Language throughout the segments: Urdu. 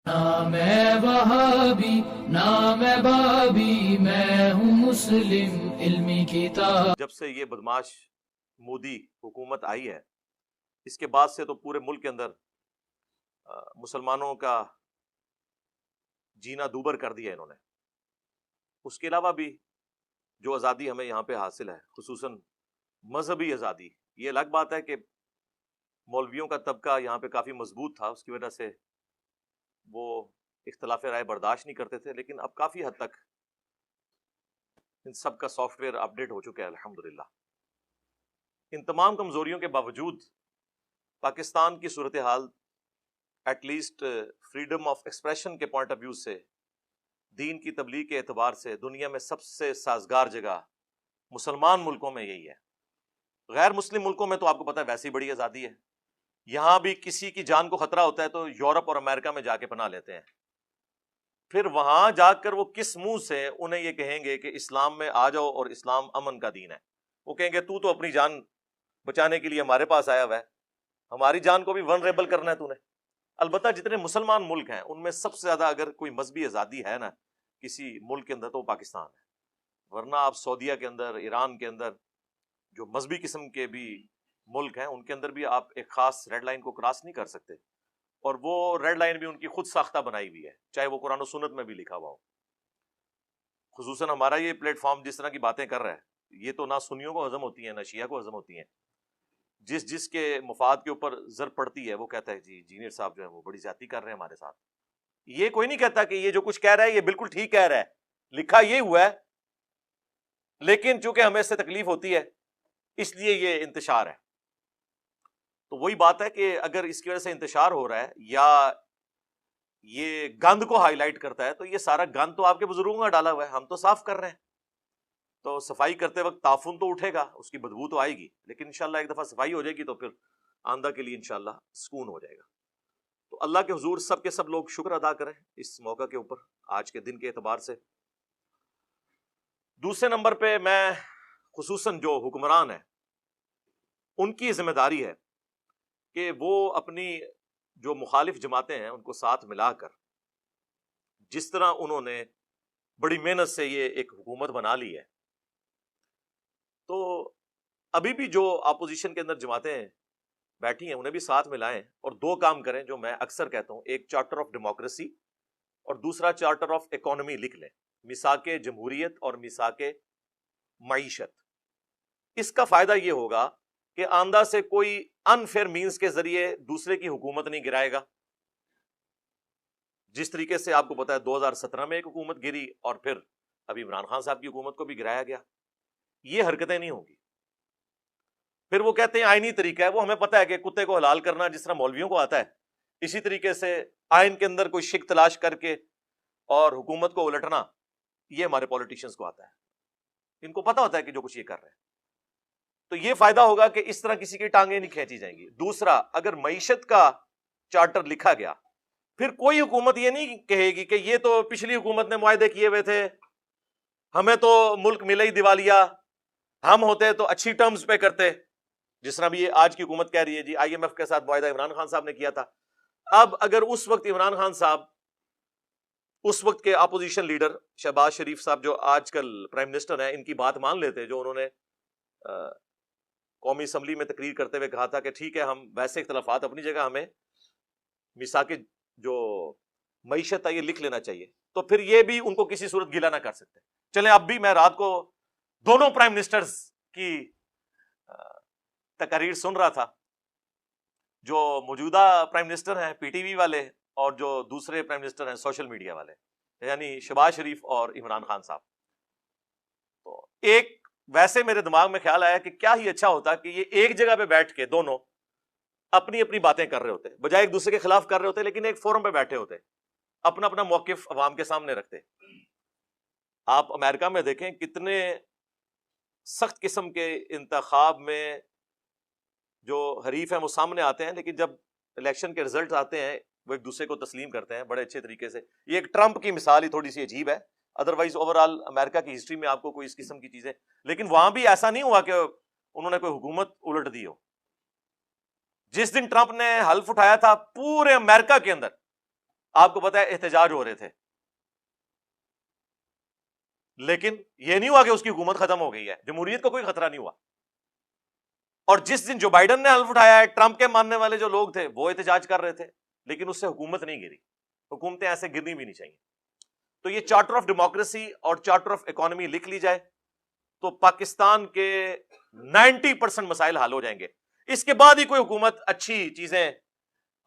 نہ میں وہابی نہ میں بابی، میں ہوں مسلم علمی کتاب۔ جب سے یہ بدماش مودی حکومت آئی ہے، اس کے بعد سے تو پورے ملک کے اندر مسلمانوں کا جینا دوبر کر دیا انہوں نے۔ اس کے علاوہ بھی جو آزادی ہمیں یہاں پہ حاصل ہے، خصوصاً مذہبی آزادی، یہ الگ بات ہے کہ مولویوں کا طبقہ یہاں پہ کافی مضبوط تھا، اس کی وجہ سے وہ اختلاف رائے برداشت نہیں کرتے تھے، لیکن اب کافی حد تک ان سب کا سافٹ ویئر اپڈیٹ ہو چکا ہے الحمدللہ۔ ان تمام کمزوریوں کے باوجود پاکستان کی صورتحال at least freedom of expression کے پوائنٹ آف ویو سے، دین کی تبلیغ کے اعتبار سے دنیا میں سب سے سازگار جگہ مسلمان ملکوں میں یہی ہے۔ غیر مسلم ملکوں میں تو آپ کو پتہ ہے ویسے ہی بڑی آزادی ہے، یہاں بھی کسی کی جان کو خطرہ ہوتا ہے تو یورپ اور امریکہ میں جا کے پناہ لیتے ہیں، پھر وہاں جا کر وہ کس منہ سے انہیں یہ کہیں گے کہ اسلام میں آ جاؤ اور اسلام امن کا دین ہے؟ وہ کہیں گے تو اپنی جان بچانے کے لیے ہمارے پاس آیا ہوا ہے، ہماری جان کو بھی ونریبل کرنا ہے تو نے۔ البتہ جتنے مسلمان ملک ہیں ان میں سب سے زیادہ اگر کوئی مذہبی آزادی ہے نا کسی ملک کے اندر تو وہ پاکستان ہے، ورنہ آپ سعودیہ کے اندر، ایران کے اندر، جو مذہبی قسم کے بھی ملک ہیں ان کے اندر بھی آپ ایک خاص ریڈ لائن کو کراس نہیں کر سکتے، اور وہ ریڈ لائن بھی ان کی خود ساختہ بنائی ہوئی ہے، چاہے وہ قرآن و سنت میں بھی لکھا ہوا ہو۔ خصوصاً ہمارا یہ پلیٹ فارم جس طرح کی باتیں کر رہا ہے، یہ تو نہ سنیوں کو ہضم ہوتی ہیں نہ شیعہ کو ہضم ہوتی ہیں۔ جس کے مفاد کے اوپر زر پڑتی ہے وہ کہتا ہے جی انجینئر صاحب جو ہے وہ بڑی زیادتی کر رہے ہیں ہمارے ساتھ۔ یہ کوئی نہیں کہتا کہ یہ جو کچھ کہہ رہا ہے یہ بالکل ٹھیک کہہ رہا ہے، لکھا یہ ہوا ہے، لیکن چونکہ ہمیں اس سے تکلیف ہوتی ہے اس لیے یہ انتشار ہے۔ تو وہی بات ہے کہ اگر اس کی وجہ سے انتشار ہو رہا ہے یا یہ گند کو ہائی لائٹ کرتا ہے تو یہ سارا گند تو آپ کے بزرگوں کا ڈالا ہوا ہے، ہم تو صاف کر رہے ہیں۔ تو صفائی کرتے وقت تعفن تو اٹھے گا، اس کی بدبو تو آئے گی، لیکن انشاءاللہ ایک دفعہ صفائی ہو جائے گی تو پھر آئندہ کے لیے انشاءاللہ سکون ہو جائے گا۔ تو اللہ کے حضور سب کے سب لوگ شکر ادا کریں اس موقع کے اوپر، آج کے دن کے اعتبار سے۔ دوسرے نمبر پہ میں خصوصاً جو حکمران ہیں ان کی ذمہ داری ہے کہ وہ اپنی جو مخالف جماعتیں ہیں ان کو ساتھ ملا کر، جس طرح انہوں نے بڑی محنت سے یہ ایک حکومت بنا لی ہے، تو ابھی بھی جو اپوزیشن کے اندر جماعتیں بیٹھی ہیں انہیں بھی ساتھ ملائیں اور دو کام کریں جو میں اکثر کہتا ہوں، ایک چارٹر آف ڈیموکریسی اور دوسرا چارٹر آف اکانومی لکھ لیں، میثاق جمہوریت اور میثاق معیشت۔ اس کا فائدہ یہ ہوگا کہ آمدہ سے کوئی انفیئر مینز کے ذریعے دوسرے کی حکومت نہیں گرائے گا۔ جس طریقے سے آپ کو پتا ہے 2017 میں ایک حکومت گری اور پھر ابھی عمران خان صاحب کی حکومت کو بھی گرایا گیا، یہ حرکتیں نہیں ہوں گی۔ پھر وہ کہتے ہیں آئینی طریقہ ہے، وہ ہمیں پتہ ہے کہ کتے کو حلال کرنا جس طرح مولویوں کو آتا ہے، اسی طریقے سے آئین کے اندر کوئی شک تلاش کر کے اور حکومت کو الٹنا یہ ہمارے پولیٹیشنز کو آتا ہے، ان کو پتہ ہوتا ہے کہ جو کچھ یہ کر رہے ہیں۔ تو یہ فائدہ ہوگا کہ اس طرح کسی کی ٹانگیں نہیں کھینچی جائیں گی۔ دوسرا، اگر معیشت کا چارٹر لکھا گیا پھر کوئی حکومت یہ نہیں کہے گی کہ یہ تو پچھلی حکومت نے معاہدے کیے ہوئے تھے، ہمیں تو ملک ملے ہی دیوالیہ، ہم ہوتے تو اچھی ٹرمز پہ کرتے، جس طرح بھی یہ آج کی حکومت کہہ رہی ہے جی آئی ایم ایف کے ساتھ معاہدہ عمران خان صاحب نے کیا تھا۔ اب اگر اس وقت عمران خان صاحب، اس وقت کے اپوزیشن لیڈر شہباز شریف صاحب جو آج کل پرائم منسٹر ہیں، ان کی بات مان لیتے، جو انہوں نے قومی اسمبلی میں تقریر کرتے ہوئے کہا تھا کہ ٹھیک ہے ہم ویسے اختلافات اپنی جگہ، ہمیں میثاق جو معیشت ہے یہ لکھ لینا چاہیے، تو پھر یہ بھی ان کو کسی صورت گلا نہ کر سکتے۔ چلیں اب بھی میں رات کو دونوں پرائم منسٹرز کی تقاریر سن رہا تھا، جو موجودہ پرائم منسٹر ہیں پی ٹی وی والے اور جو دوسرے پرائم منسٹر ہیں سوشل میڈیا والے، یعنی شہباز شریف اور عمران خان صاحب۔ تو ایک ویسے میرے دماغ میں خیال آیا کہ کیا ہی اچھا ہوتا کہ یہ ایک جگہ پہ بیٹھ کے دونوں اپنی اپنی باتیں کر رہے ہوتے، بجائے ایک دوسرے کے خلاف کر رہے ہوتے، لیکن ایک فورم پہ بیٹھے ہوتے، اپنا اپنا موقف عوام کے سامنے رکھتے۔ آپ امریکہ میں دیکھیں کتنے سخت قسم کے انتخاب میں جو حریف ہیں وہ سامنے آتے ہیں، لیکن جب الیکشن کے رزلٹ آتے ہیں وہ ایک دوسرے کو تسلیم کرتے ہیں بڑے اچھے طریقے سے۔ یہ ایک ٹرمپ کی مثال ہی تھوڑی سی عجیب ہے، ادروائز اوورآل امریکہ کی ہسٹری میں آپ کو کوئی اس قسم کی چیزیں، لیکن وہاں بھی ایسا نہیں ہوا کہ انہوں نے کوئی حکومت الٹ دی ہو۔ جس دن ٹرمپ نے حلف اٹھایا تھا پورے امریکہ کے اندر آپ کو پتا ہے احتجاج ہو رہے تھے، لیکن یہ نہیں ہوا کہ اس کی حکومت ختم ہو گئی ہے، جمہوریت کو کوئی خطرہ نہیں ہوا. اور جس دن جو بائیڈن نے حلف اٹھایا ہے، ٹرمپ کے ماننے والے جو لوگ تھے وہ احتجاج کر رہے تھے، لیکن اس سے حکومت نہیں گری. حکومتیں ایسے گرنی بھی نہیں چاہیے. تو یہ چارٹر آف ڈیموکریسی اور چارٹر آف اکانومی لکھ لی جائے تو پاکستان کے 90% مسائل حل ہو جائیں گے. اس کے بعد ہی کوئی حکومت اچھی چیزیں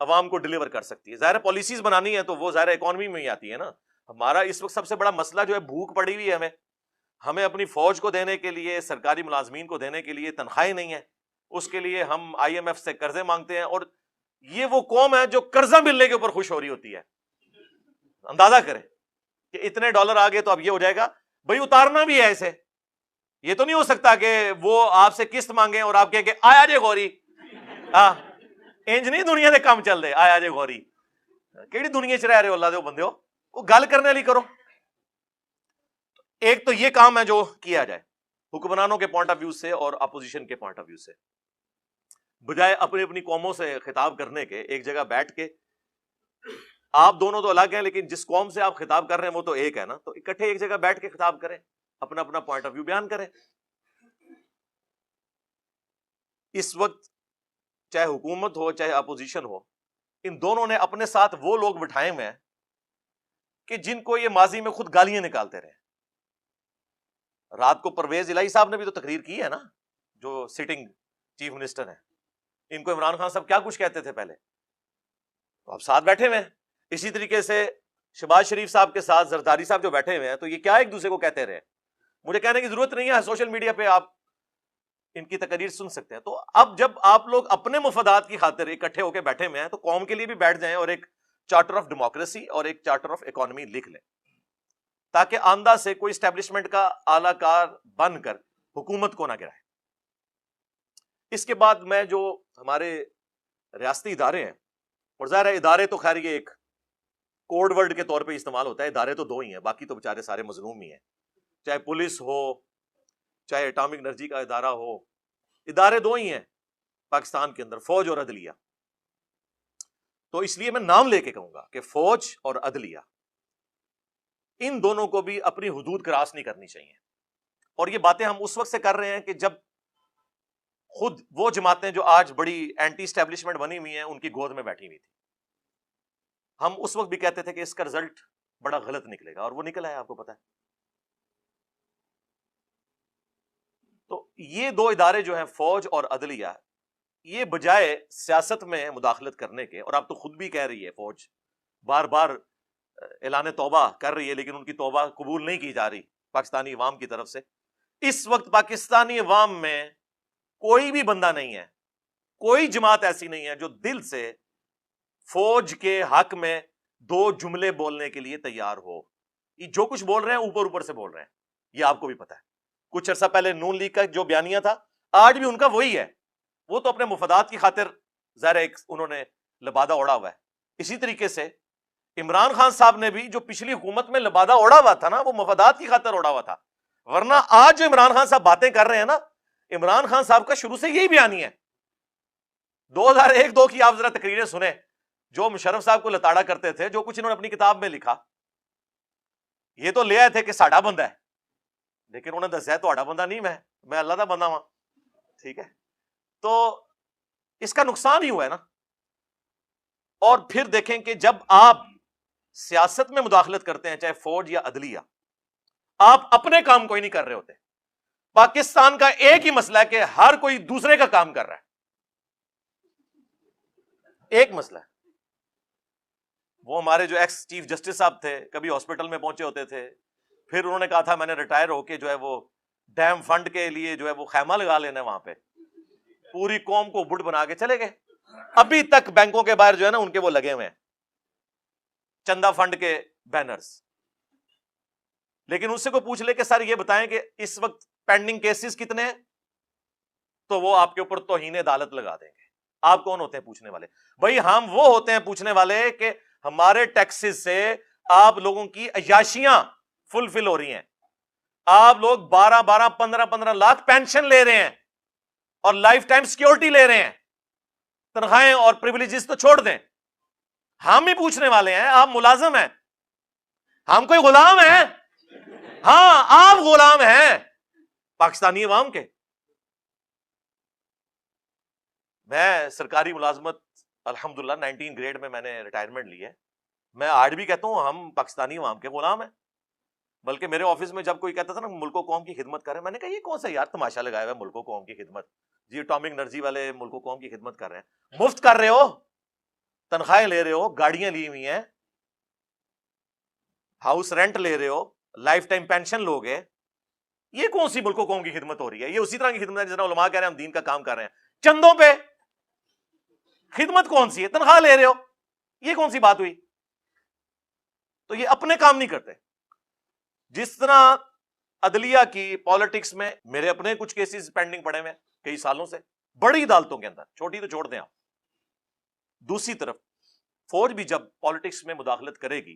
عوام کو ڈلیور کر سکتی ہے. ظاہر پالیسیز بنانی ہے تو وہ ظاہر اکانومی میں ہی آتی ہے نا. ہمارا اس وقت سب سے بڑا مسئلہ جو ہے بھوک پڑی ہوئی ہے. ہمیں اپنی فوج کو دینے کے لیے، سرکاری ملازمین کو دینے کے لیے تنخواہیں نہیں ہیں. اس کے لیے ہم IMF سے قرضے مانگتے ہیں، اور یہ وہ قوم ہے جو قرضہ ملنے کے اوپر خوش ہو رہی ہوتی ہے. اندازہ کریں کہ اتنے ڈالر آ گئے تو اب یہ ہو جائے گا. بھائی اتارنا بھی ہے اسے. یہ تو نہیں ہو سکتا کہ وہ آپ سے قسط مانگیں اور آپ کہیں کہ آیا جے غوری. ہاں انج نہیں دنیا دے کام چل رہے. آیا جے غوری کیڑی دنیا چ رہ رہے ہو اللہ دے بندے ہو، وہ گل کرنے والی کرو. ایک تو یہ کام ہے جو کیا جائے حکمرانوں کے پوائنٹ آف ویو سے اور اپوزیشن کے پوائنٹ آف ویو سے، بجائے اپنی اپنی قوموں سے خطاب کرنے کے ایک جگہ بیٹھ کے. آپ دونوں تو الگ ہیں لیکن جس قوم سے آپ خطاب کر رہے ہیں وہ تو ایک ہے نا، تو اکٹھے ایک جگہ بیٹھ کے خطاب کریں، اپنا اپنا پوائنٹ آف ویو بیان کریں. اس وقت چاہے حکومت ہو چاہے اپوزیشن ہو، ان دونوں نے اپنے ساتھ وہ لوگ بٹھائے ہوئے ہیں کہ جن کو یہ ماضی میں خود گالیاں نکالتے رہے. رات کو پرویز الہی صاحب نے بھی تو تقریر کی ہے نا، جو سٹنگ چیف منسٹر ہیں. ان کو عمران خان صاحب کیا کچھ کہتے تھے پہلے، تو اب ساتھ بیٹھے ہوئے ہیں. اسی طریقے سے شہباز شریف صاحب کے ساتھ زرداری صاحب جو بیٹھے ہوئے ہیں، تو یہ کیا ایک دوسرے کو کہتے رہے. مجھے کہنے کی ضرورت نہیں ہے، سوشل میڈیا پہ آپ ان کی تقریر سن سکتے ہیں. تو اب جب آپ لوگ اپنے مفادات کی خاطر اکٹھے ہو کے بیٹھے ہوئے ہیں تو قوم کے لیے بھی بیٹھ جائیں اور ایک چارٹر آف ڈیموکریسی اور ایک چارٹر آف اکانومی لکھ لیں، تاکہ آندہ سے کوئی اسٹیبلشمنٹ کا اعلی کار بن کر حکومت کو نہ گرائے. اس کے بعد میں جو ہمارے ریاستی ادارے ہیں، اور ظاہر ہے ادارے تو خیر یہ ایک کوڈ ورڈ کے طور پہ استعمال ہوتا ہے، ادارے تو دو ہی ہیں، باقی تو بیچارے سارے مظلوم ہی ہیں. چاہے پولیس ہو چاہے اٹامک انرجی کا ادارہ ہو، ادارے دو ہی ہیں پاکستان کے اندر، فوج اور عدلیہ. تو اس لیے میں نام لے کے کہوں گا کہ فوج اور عدلیہ، ان دونوں کو بھی اپنی حدود کراس نہیں کرنی چاہیے. اور یہ باتیں ہم اس وقت سے کر رہے ہیں کہ جب خود وہ جماعتیں جو آج بڑی اینٹی اسٹیبلشمنٹ بنی ہوئی ہیں ان کی گود میں بیٹھی ہوئی تھی. ہم اس وقت بھی کہتے تھے کہ اس کا رزلٹ بڑا غلط نکلے گا، اور وہ نکلا ہے، آپ کو پتا ہے. تو یہ دو ادارے جو ہیں فوج اور عدلیہ، یہ بجائے سیاست میں مداخلت کرنے کے، اور آپ تو خود بھی کہہ رہی ہے فوج بار بار اعلان توبہ کر رہی ہے لیکن ان کی توبہ قبول نہیں کی جا رہی پاکستانی عوام کی طرف سے. اس وقت پاکستانی عوام میں کوئی بھی بندہ نہیں ہے، کوئی جماعت ایسی نہیں ہے جو دل سے فوج کے حق میں دو جملے بولنے کے لیے تیار ہو. یہ جو کچھ بول رہے ہیں اوپر اوپر سے بول رہے ہیں، یہ آپ کو بھی پتا ہے. کچھ عرصہ پہلے نون لیگ کا جو بیانیہ تھا آج بھی ان کا وہی ہے. وہ تو اپنے مفادات کی خاطر ظاہر ایک انہوں نے لبادہ اوڑا ہوا ہے. اسی طریقے سے عمران خان صاحب نے بھی جو پچھلی حکومت میں لبادہ اوڑا ہوا تھا نا، وہ مفادات کی خاطر اوڑا ہوا تھا. ورنہ آج جو عمران خان صاحب باتیں کر رہے ہیں نا، عمران خان صاحب کا شروع سے یہی بیانیہ ہے. 2001-2 کی آپ ذرا تقریریں سنیں، جو مشرف صاحب کو لتاڑا کرتے تھے، جو کچھ انہوں نے اپنی کتاب میں لکھا، یہ تو لے آئے تھے کہ ساڈا بندہ ہے، لیکن انہوں نے دسیا تو بندہ نہیں، میں اللہ دا بندہ ہوں. ٹھیک ہے، تو اس کا نقصان ہی ہوا ہے نا. اور پھر دیکھیں کہ جب آپ سیاست میں مداخلت کرتے ہیں، چاہے فوج یا عدلیہ، آپ اپنے کام کوئی نہیں کر رہے ہوتے. پاکستان کا ایک ہی مسئلہ ہے کہ ہر کوئی دوسرے کا کام کر رہا ہے. ایک مسئلہ ہے. وہ ہمارے جو ایکس چیف جسٹس صاحب تھے، کبھی ہاسپٹل میں پہنچے ہوتے تھے، پھر انہوں نے کہا تھا میں نے ریٹائر ہو کے جو ہے وہ ڈیم فنڈ کے لیے جو ہے وہ خیمہ لگا لینا ہے وہاں پہ، پوری قوم کو بڑ بنا کے چلے گئے. ابھی تک بینکوں کے باہر جو ہے نا ان کے وہ لگے ہوئے ہیں چندہ فنڈ کے بینرز. لیکن ان سے کو پوچھ لے کہ سر یہ بتائیں کہ اس وقت پینڈنگ کیسز کتنے ہیں، تو وہ آپ کے اوپر توہین عدالت لگا دیں گے. آپ کون ہوتے ہیں پوچھنے والے؟ بھائی ہم وہ ہوتے ہیں پوچھنے والے کہ ہمارے ٹیکسز سے آپ لوگوں کی عیاشیاں فلفل ہو رہی ہیں. آپ لوگ 12 15 لاکھ پینشن لے رہے ہیں اور لائف ٹائم سیکیورٹی لے رہے ہیں. تنخواہیں اور پریویلیجز تو چھوڑ دیں، ہم ہی پوچھنے والے ہیں، آپ ملازم ہیں، ہم کوئی غلام ہیں؟ ہاں آپ غلام ہیں پاکستانی عوام کے. میں سرکاری ملازمت الحمدللہ 19 گریڈ میں نے ریٹائرمنٹ لی ہے. میں آج بھی کہتا ہوں ہم پاکستانی عوام کے غلام ہیں. بلکہ میرے آفس میں جب کوئی کہتا تھا نا ملک و قوم کی خدمت کر رہے ہیں، میں نے کہا یہ کون سا یار تماشا لگایا ہوا ہے ملک و قوم کی خدمت؟ جی اٹامک انرجی والے ملک و قوم کی خدمت کر رہے ہیں، مفت کر رہے ہو، تنخواہیں لے رہے ہو، گاڑیاں لی ہوئی ہیں، ہاؤس رینٹ لے رہے ہو، لائف ٹائم پینشن لوگ ہیں، یہ کون سی ملک و قوم کی خدمت ہو رہی ہے؟ یہ اسی طرح کی خدمت ہے جس طرح علماء کہہ رہے ہیں ہم دین کا کام کر رہے ہیں، چندوں پہ خدمت کون سی ہے؟ تنخواہ لے رہے ہو، یہ کون سی بات ہوئی؟ تو یہ اپنے کام نہیں کرتے. جس طرح عدلیہ کی پالیٹکس میں میرے اپنے کچھ کیسز پینڈنگ پڑے ہوئے کئی سالوں سے بڑی عدالتوں کے اندر، چھوٹی تو چھوڑ دیں آپ. دوسری طرف فوج بھی جب پالیٹکس میں مداخلت کرے گی،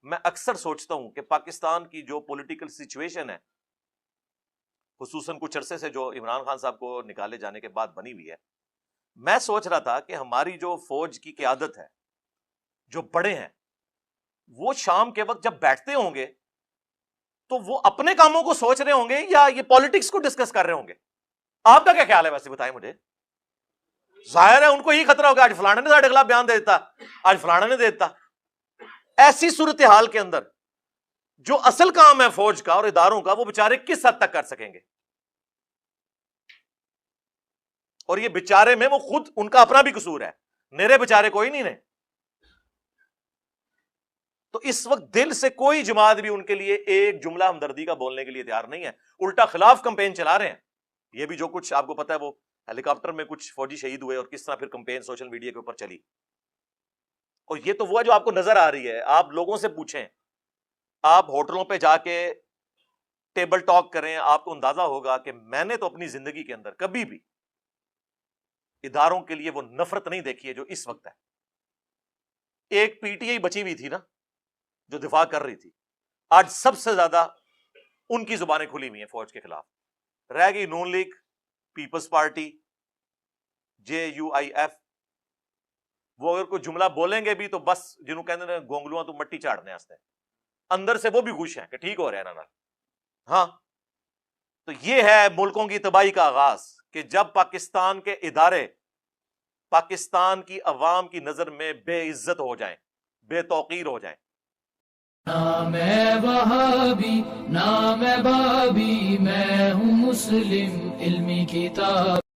میں اکثر سوچتا ہوں کہ پاکستان کی جو پولیٹیکل سچویشن ہے، خصوصاً کچھ عرصے سے جو عمران خان صاحب کو نکالے جانے کے بعد بنی ہوئی ہے، میں سوچ رہا تھا کہ ہماری جو فوج کی قیادت ہے، جو بڑے ہیں، وہ شام کے وقت جب بیٹھتے ہوں گے تو وہ اپنے کاموں کو سوچ رہے ہوں گے یا یہ پالیٹکس کو ڈسکس کر رہے ہوں گے؟ آپ کا کیا خیال ہے ویسے بتائیں مجھے. ظاہر ہے ان کو یہی خطرہ ہوگا آج فلانے نے ساڑھے خلاف بیان دے دیتا، آج فلانا نے دے دیتا. ایسی صورتحال کے اندر جو اصل کام ہے فوج کا اور اداروں کا، وہ بیچارے کس حد تک کر سکیں گے؟ اور یہ بیچارے میں وہ خود ان کا اپنا بھی قصور ہے، میرے بیچارے کوئی نہیں نے. تو اس وقت دل سے کوئی جماعت بھی ان کے لیے ایک جملہ ہمدردی کا بولنے کے لیے تیار نہیں ہے، الٹا خلاف کمپین چلا رہے ہیں. یہ بھی جو کچھ آپ کو پتا ہے، وہ ہیلی کاپٹر میں کچھ فوجی شہید ہوئے اور کس طرح پھر کمپین سوشل میڈیا کے اوپر چلی. اور یہ تو وہ ہے جو آپ کو نظر آ رہی ہے. آپ لوگوں سے پوچھیں، آپ ہوٹلوں پہ جا کے ٹیبل ٹاک کریں، آپ کو اندازہ ہوگا کہ میں نے تو اپنی زندگی کے اندر کبھی بھی اداروں کے لیے وہ نفرت نہیں دیکھی ہے جو اس وقت ہے. ایک پی ٹی آئی بچی ہوئی تھی نا جو دفاع کر رہی تھی، آج سب سے زیادہ ان کی زبانیں کھلی ہوئی ہیں فوج کے خلاف. رہ گئی نون لیگ، پیپلز پارٹی، JUIF. وہ اگر کوئی جملہ بولیں گے بھی تو بس جنہوں کہتے ہیں گونگلواں تو مٹی چاڑنے واسطے، اندر سے وہ بھی خوش ہیں کہ ٹھیک ہو رہا ہے نا. ہاں تو یہ ہے ملکوں کی تباہی کا آغاز کہ جب پاکستان کے ادارے پاکستان کی عوام کی نظر میں بے عزت ہو جائیں، بے توقیر ہو جائیں. نہ میں وہابی نہ میں بابی، میں ہوں مسلم علمی کتاب